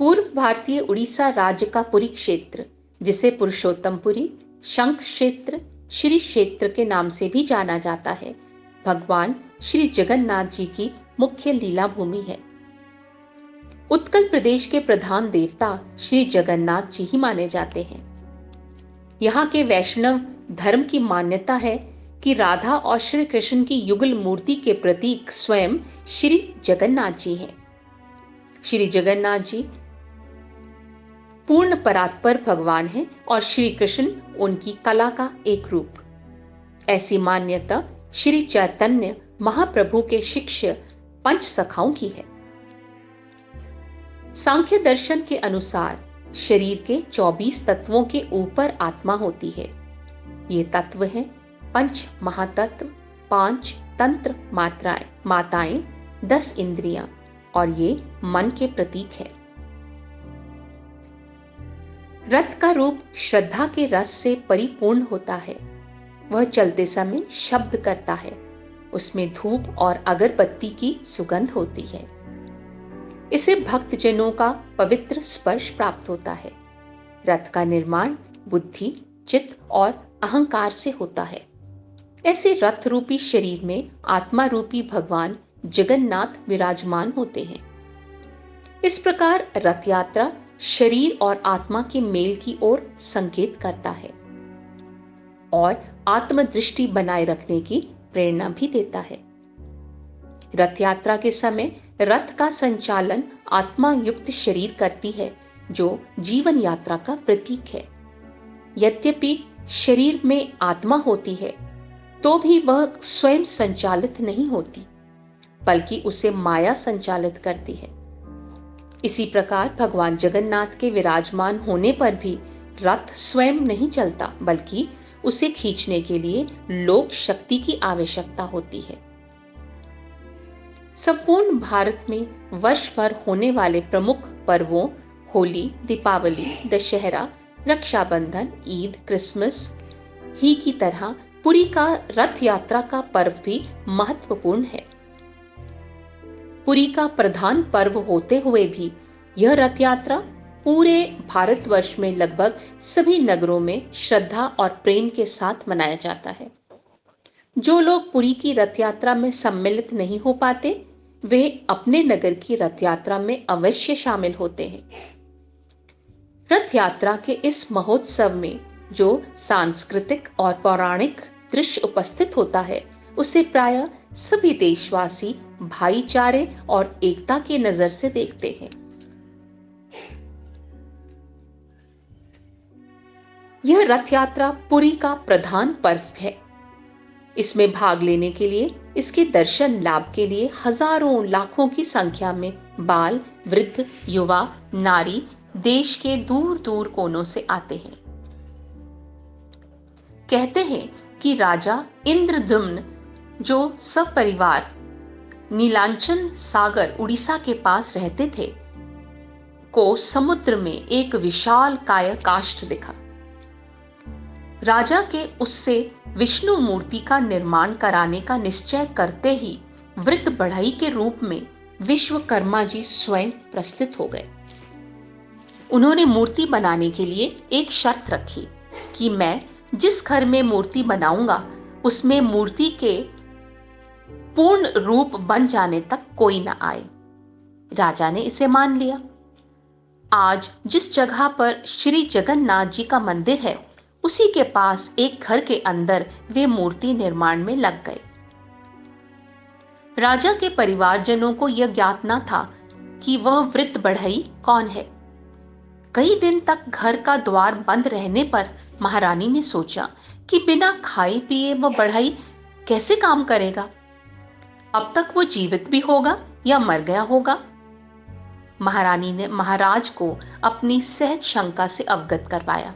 पूर्व भारतीय उड़ीसा राज्य का पुरी क्षेत्र, जिसे पुरुषोत्तमपुरी, शंख क्षेत्र, श्री क्षेत्र के नाम से भी जाना जाता है, भगवान श्री जगन्नाथ जी की मुख्य लीला भूमि है। उत्कल प्रदेश के प्रधान देवता श्री जगन्नाथ जी ही माने जाते हैं। यहाँ के वैष्णव धर्म की मान्यता है कि राधा और श्री कृष्ण की युगल मूर्ति के प्रतीक स्वयं श्री जगन्नाथ जी हैं। श्री जगन्नाथ जी पूर्ण परात्पर भगवान हैं और श्री कृष्ण उनकी कला का एक रूप। ऐसी मान्यता श्री चैतन्य महाप्रभु के शिष्य पंच सखाओं की है। सांख्य दर्शन के अनुसार शरीर के 24 तत्वों के ऊपर आत्मा होती है। ये तत्व हैं पंच महातत्व, 5 तंत्र माताएं, 10 इंद्रियां और ये मन के प्रतीक है। रथ का रूप श्रद्धा के रस से परिपूर्ण होता है। वह चलते समय शब्द करता है। उसमें धूप और अगरबत्ती की सुगंध होती है। इसे भक्तजनों का पवित्र स्पर्श प्राप्त होता है। रथ का निर्माण बुद्धि, चित्त और अहंकार से होता है। ऐसे रथ रूपी शरीर में आत्मा रूपी भगवान जगन्नाथ विराजमान होते हैं। इस प्रकार रथ यात्रा शरीर और आत्मा के मेल की ओर संकेत करता है और आत्मदृष्टि बनाए रखने की प्रेरणा भी देता है। रथ यात्रा के समय रथ का संचालन आत्मा युक्त शरीर करती है, जो जीवन यात्रा का प्रतीक है। यद्यपि शरीर में आत्मा होती है, तो भी वह स्वयं संचालित नहीं होती, बल्कि उसे माया संचालित करती है। इसी प्रकार भगवान जगन्नाथ के विराजमान होने पर भी रथ स्वयं नहीं चलता, बल्कि उसे खींचने के लिए लोक शक्ति की आवश्यकता होती है। संपूर्ण भारत में वर्ष भर होने वाले प्रमुख पर्वों होली, दीपावली, दशहरा, रक्षाबंधन, ईद, क्रिसमस ही की तरह पुरी का रथ यात्रा का पर्व भी महत्वपूर्ण है। पुरी का प्रधान पर्व होते हुए भी यह रथ यात्रा पूरे भारतवर्ष में लगभग सभी नगरों में श्रद्धा और प्रेम के साथ मनाया जाता है। जो लोग पुरी की रथ यात्रा में सम्मिलित नहीं हो पाते, वे अपने नगर की रथ यात्रा में अवश्य शामिल होते हैं। रथ यात्रा के इस महोत्सव में जो सांस्कृतिक और पौराणिक दृश्य उपस्थित होता है, उसे प्रायः सभी देशवासी भाईचारे और एकता की नजर से देखते हैं। यह रथ यात्रा पुरी का प्रधान पर्व है। इसमें भाग लेने के लिए, इसके दर्शन लाभ के लिए हजारों लाखों की संख्या में बाल, वृद्ध, युवा, नारी देश के दूर दूर कोनों से आते हैं। कहते हैं कि राजा इंद्रद्युम्न, जो सब परिवार नीलांचन सागर उड़ीसा के पास रहते थे, को समुद्र में एक विशाल काय काष्ठ दिखा। राजा के उससे विष्णु मूर्ति का निर्माण कराने का निश्चय करते ही वृद्ध बढ़ई के रूप में विश्वकर्मा जी स्वयं प्रस्थित हो गए। उन्होंने मूर्ति बनाने के लिए एक शर्त रखी कि मैं जिस घर में मूर्ति बनाऊंगा, उसमें मूर्ति के पूर्ण रूप बन जाने तक कोई न आए। राजा ने इसे मान लिया। आज जिस जगह पर श्री जगन्नाथ जी का मंदिर है, उसी के पास एक घर के अंदर वे मूर्ति निर्माण में लग गए। राजा के परिवारजनों को यह ज्ञात न था कि वह वृद्ध बढ़ई कौन है। कई दिन तक घर का द्वार बंद रहने पर महारानी ने सोचा कि बिना खाए पिए वह बढ़ई कैसे काम करेगा। अब तक वो जीवित भी होगा या मर गया होगा। महारानी ने महाराज को अपनी सहज शंका से अवगत करवाया।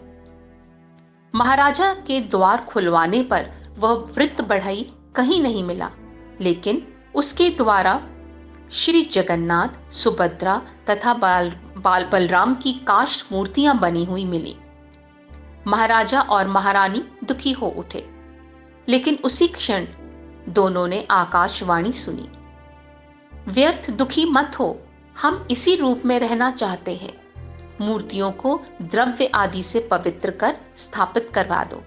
महाराजा के द्वार खुलवाने पर वह वृद्ध बढ़ई कहीं नहीं मिला, लेकिन उसके द्वारा श्री जगन्नाथ, सुभद्रा तथा बलराम की काष्ठ मूर्तियां बनी हुई मिली। महाराजा और महारानी दुखी हो उठे, लेकिन उसी क्षण दोनों ने आकाशवाणी सुनी, व्यर्थ दुखी मत हो, हम इसी रूप में रहना चाहते हैं। मूर्तियों को द्रव्य आदि से पवित्र कर स्थापित करवा दो।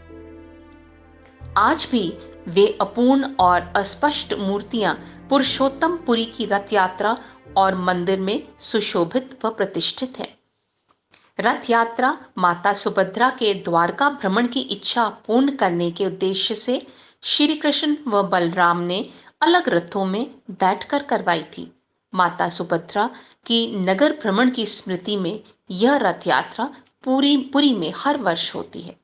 आज भी वे अपूर्ण और अस्पष्ट मूर्तियां पुरुषोत्तमपुरी की रथ यात्रा और मंदिर में सुशोभित व प्रतिष्ठित है। रथ यात्रा माता सुभद्रा के द्वारका भ्रमण की इच्छा पूर्ण करने के उद्देश्य से श्री कृष्ण व बलराम ने अलग रथों में बैठकर करवाई थी। माता सुभद्रा की नगर भ्रमण की स्मृति में यह रथ यात्रा पूरी पुरी में हर वर्ष होती है।